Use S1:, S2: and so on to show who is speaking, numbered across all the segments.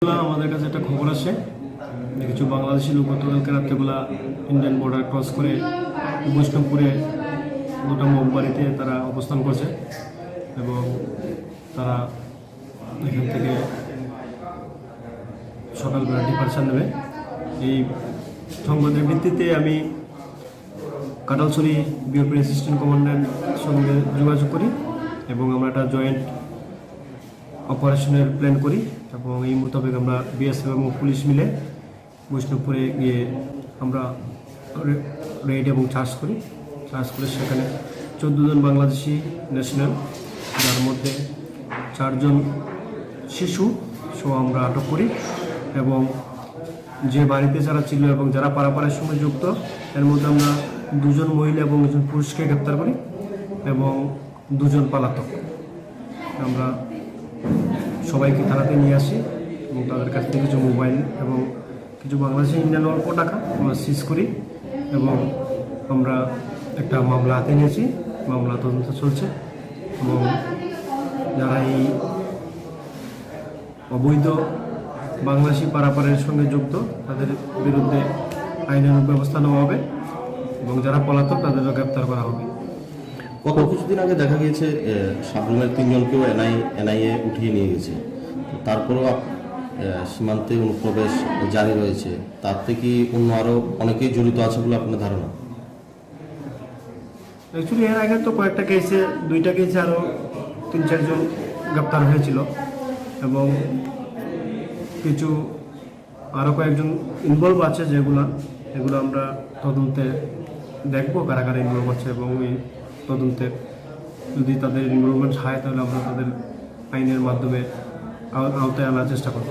S1: আমাদের কাছে একটা খবর আসে যে কিছু বাংলাদেশি লোক গতকালকে রাত্রেবেলা ইন্ডিয়ান বর্ডার ক্রস করে বৈষ্ণবপুরে দুটো মোমবাড়িতে তারা অবস্থান করছে এবং তারা এখান থেকে সকালবেলা ডিপার্চার নেবে। এই সংবাদের ভিত্তিতে আমি কাটালছড়ি বিওপি অ্যাসিস্ট্যান্ট কমান্ড্যান্ট সঙ্গে যোগাযোগ করি এবং আমরা একটা জয়েন্ট অপারেশনের প্ল্যান করি এবং এই মোতাবেক আমরা বিএসএফ এবং পুলিশ মিলে বৈষ্ণবপুরে গিয়ে আমরা রেড এবং চার্জ করে সেখানে 14 জন বাংলাদেশি ন্যাশনাল, যার মধ্যে 4 জন শিশু আমরা আটক করি এবং যে বাড়িতে যারা ছিল এবং যারা পারাপারের সঙ্গে যুক্ত এর মধ্যে আমরা 2 জন মহিলা এবং 1 জন পুরুষকে গ্রেপ্তার করি এবং 2 জন পলাতক আমরা সবাইকে থানাতে নিয়ে আসি এবং তাদের কাছ থেকে কিছু মোবাইল এবং কিছু বাংলাদেশি ইন্ডিয়ান অল্প টাকা আমরা সিজ করি এবং আমরা একটা মামলা হাতে নিয়েছি। মামলা তদন্ত চলছে এবং যারা এই অবৈধ বাংলাদেশি পারাপারের সঙ্গে যুক্ত তাদের বিরুদ্ধে আইনানুগ ব্যবস্থা নেওয়া হবে এবং যারা পলাতক তাদেরও গ্রেপ্তার করা হবে।
S2: গত কিছুদিন আগে দেখা গিয়েছে সাবরুমের 3 জনকেও এনআইএ উঠিয়ে নিয়ে গেছে, তারপরেও সীমান্তে অনুপ্রবেশ জারি রয়েছে। তার থেকে অন্য আরও অনেকেই জড়িত আছে বলে আপনার ধারণা?
S1: অ্যাকচুয়ালি এর আগে তো কয়েকটা কেসে 2টা কেসে আরও 3-4 জন গ্রেপ্তার হয়েছিল এবং কিছু আরও কয়েকজন ইনভলভ আছে এগুলো আমরা তদন্তে দেখব কারা কারা ইনভলভ আছে এবং এই তদন্তে যদি তাদের ইনভলভমেন্ট হয় তাহলে আমরা তাদের আইনের মাধ্যমে আওতায় আনার চেষ্টা করব।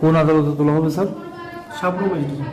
S3: কোন আদালতে তোলা হবে স্যার?
S1: সাবরুম ম্যাজিস্ট্রেট।